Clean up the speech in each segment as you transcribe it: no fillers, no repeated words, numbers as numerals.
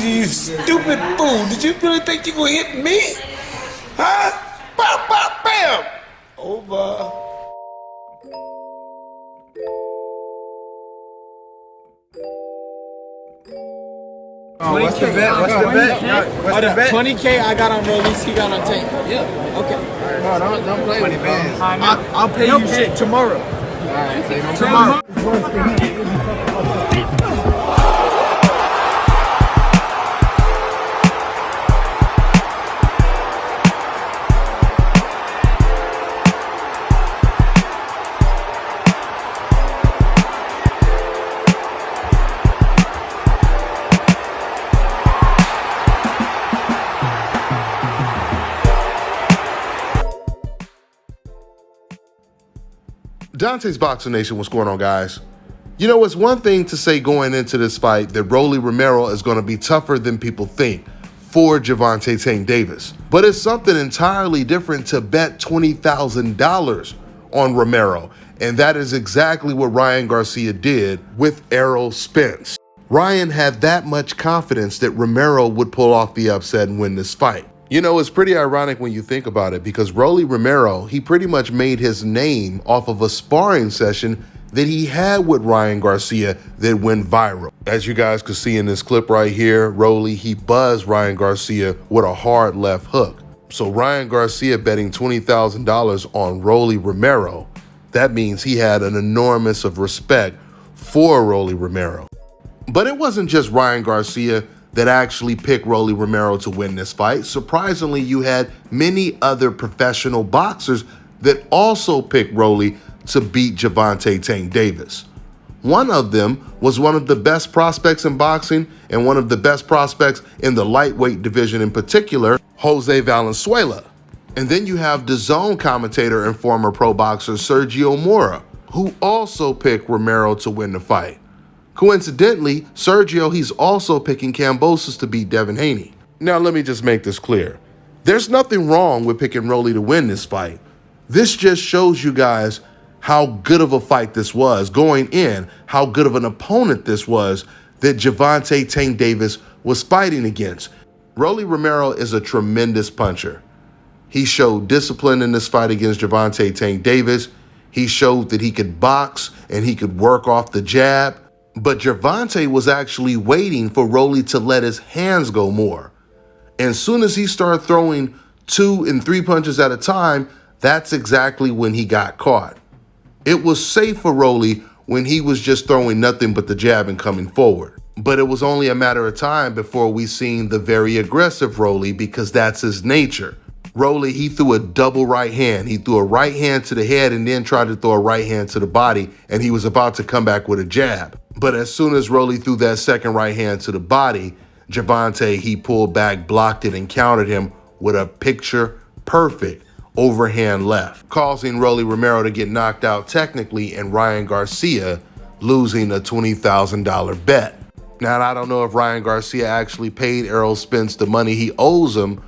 you stupid fool. Did you really think you gonna hit me? Huh? Bow, bow, bam! Over. What's the bet? What's the bet? What's the bet? 20K I got on release, he got on tape. Yeah. Okay. No, don't play with me. I'll pay you shit tomorrow. Alright, Tomorrow. Dante's Boxing Nation, what's going on, guys? You know, it's one thing to say going into this fight that Rolly Romero is going to be tougher than people think for Gervonta Tank Davis. But it's something entirely different to bet $20,000 on Romero. And that is exactly what Ryan Garcia did with Errol Spence. Ryan had that much confidence that Romero would pull off the upset and win this fight. You know, it's pretty ironic when you think about it, because Rolly Romero, he pretty much made his name off of a sparring session that he had with Ryan Garcia that went viral. As you guys can see in this clip right here, Rolly, he buzzed Ryan Garcia with a hard left hook. So Ryan Garcia betting $20,000 on Rolly Romero, that means he had an enormous of respect for Rolly Romero. But it wasn't just Ryan Garcia that actually picked Rolly Romero to win this fight. Surprisingly, you had many other professional boxers that also picked Rolly to beat Gervonta Tank Davis. One of them was one of the best prospects in boxing and one of the best prospects in the lightweight division in particular, Jose Valenzuela. And then you have the zone commentator and former pro boxer Sergio Mora, who also picked Romero to win the fight. Coincidentally, Sergio, he's also picking Kambosos to beat Devin Haney. Now, let me just make this clear. There's nothing wrong with picking Rolly to win this fight. This just shows you guys how good of a fight this was going in, how good of an opponent this was that Gervonta Tank Davis was fighting against. Rolly Romero is a tremendous puncher. He showed discipline in this fight against Gervonta Tank Davis. He showed that he could box and he could work off the jab. But Gervonta was actually waiting for Rolly to let his hands go more. And as soon as he started throwing 2 and 3 punches at a time, that's exactly when he got caught. It was safe for Rolly when he was just throwing nothing but the jab and coming forward. But it was only a matter of time before we seen the very aggressive Rolly, because that's his nature. Rolly, he threw a double right hand. He threw a right hand to the head and then tried to throw a right hand to the body, and he was about to come back with a jab. But as soon as Rolly threw that second right hand to the body, Gervonta, he pulled back, blocked it, and countered him with a picture-perfect overhand left, causing Rolly Romero to get knocked out technically and Ryan Garcia losing a $20,000 bet. Now, I don't know if Ryan Garcia actually paid Errol Spence the money he owes him,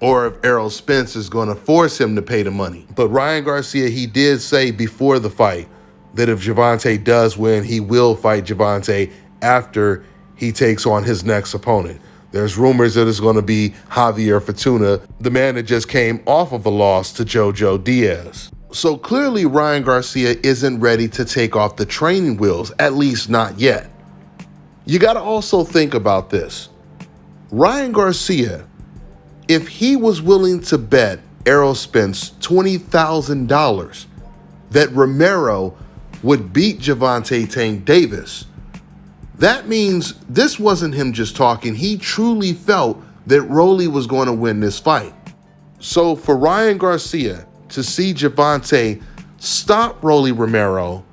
or if Errol Spence is going to force him to pay the money. But Ryan Garcia, he did say before the fight that if Gervonta does win, he will fight Gervonta after he takes on his next opponent. There's rumors that it's going to be Javier Fortuna, the man that just came off of a loss to Jojo Diaz. So clearly Ryan Garcia isn't ready to take off the training wheels, at least not yet. You got to also think about this. Ryan Garcia, if he was willing to bet Errol Spence $20,000 that Romero would beat Gervonta Tank Davis, that means this wasn't him just talking. He truly felt that Rolly was going to win this fight. So for Ryan Garcia to see Gervonta stop Rolly Romero,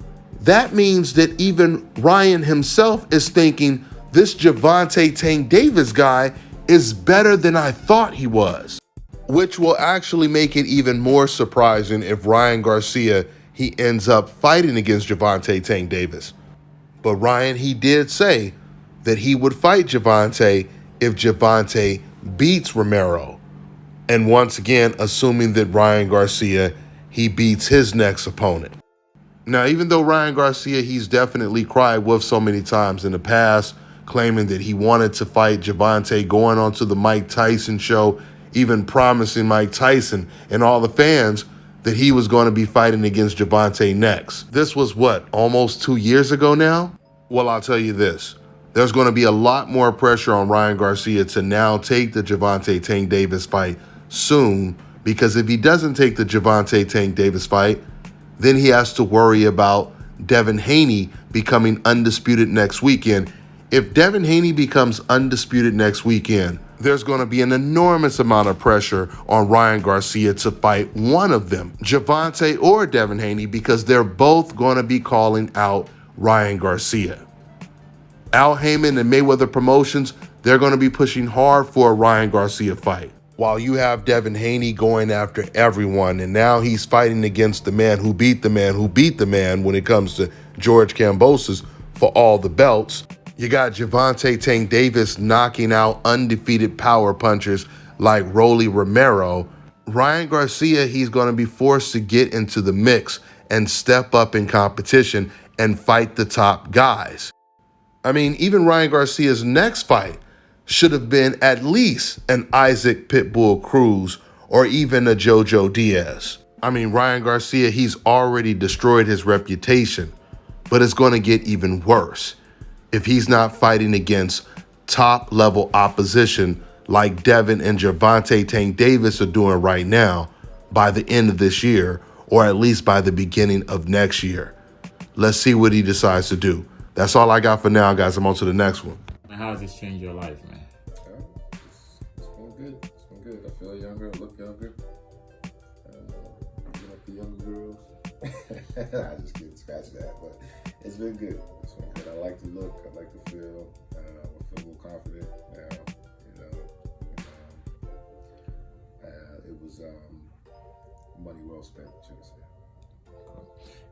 that means that even Ryan himself is thinking this Gervonta Tank Davis guy is better than I thought he was, which will actually make it even more surprising if Ryan Garcia, he ends up fighting against Gervonta Tank Davis. But Ryan, he did say that he would fight Gervonta if Gervonta beats Romero. And once again, assuming that Ryan Garcia, he beats his next opponent. Now, even though Ryan Garcia, he's definitely cried wolf so many times in the past, claiming that he wanted to fight Gervonta, going on to the Mike Tyson show, even promising Mike Tyson and all the fans that he was going to be fighting against Gervonta next. This was what, almost 2 years ago now? Well, I'll tell you this. There's going to be a lot more pressure on Ryan Garcia to now take the Gervonta Tank Davis fight soon, because if he doesn't take the Gervonta Tank Davis fight, then he has to worry about Devin Haney becoming undisputed next weekend. If Devin Haney becomes undisputed next weekend, there's going to be an enormous amount of pressure on Ryan Garcia to fight one of them, Gervonta or Devin Haney, because they're both going to be calling out Ryan Garcia. Al Heyman and Mayweather Promotions, they're going to be pushing hard for a Ryan Garcia fight. While you have Devin Haney going after everyone, and now he's fighting against the man who beat the man who beat the man when it comes to George Kambosos for all the belts. You got Gervonta Tank Davis knocking out undefeated power punchers like Rolly Romero. Ryan Garcia, he's going to be forced to get into the mix and step up in competition and fight the top guys. I mean, even Ryan Garcia's next fight should have been at least an Isaac Pitbull Cruz or even a Jojo Diaz. I mean, Ryan Garcia, he's already destroyed his reputation, but it's going to get even worse if he's not fighting against top-level opposition like Devin and Gervonta Tank Davis are doing right now by the end of this year, or at least by the beginning of next year. Let's see what he decides to do. That's all I got for now, guys. I'm on to the next one. How has this changed your life, man? It's going good. It's going good. I feel younger. I look younger. You like the younger girls. I just can't scratch that, but it's been good. It's been good. I like the look. I like the feel. I feel more confident now. It was money well spent, should I say.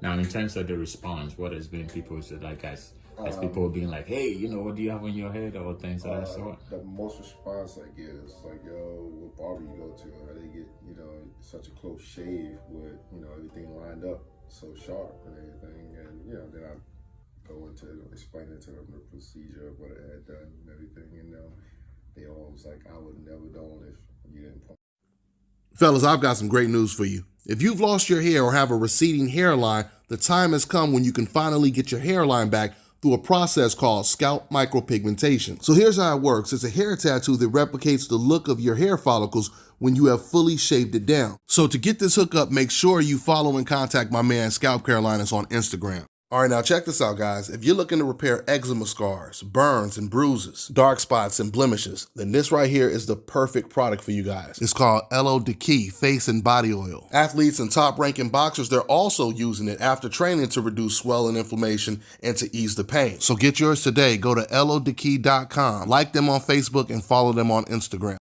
Now, in terms of the response, what has been people said, like, as people being like, hey, what do you have on your head, or things of that sort? The most response I get is like, yo, what barber you go to? Or they get, such a close shave with, everything lined up so sharp and everything. And, then I go into explaining to them the procedure of what I had done and everything. And they all was like, I would never done if you didn't point. Fellas, I've got some great news for you. If you've lost your hair or have a receding hairline, the time has come when you can finally get your hairline back through a process called scalp micropigmentation. So here's how it works. It's a hair tattoo that replicates the look of your hair follicles when you have fully shaved it down. So to get this hookup, make sure you follow and contact my man Scalp Carolinas on Instagram. All right, now check this out, guys. If you're looking to repair eczema scars, burns and bruises, dark spots and blemishes, then this right here is the perfect product for you guys. It's called Errol Face and Body Oil. Athletes and top-ranking boxers, they're also using it after training to reduce swelling, inflammation, and to ease the pain. So get yours today. Go to ErrolDeKey.com, like them on Facebook, and follow them on Instagram.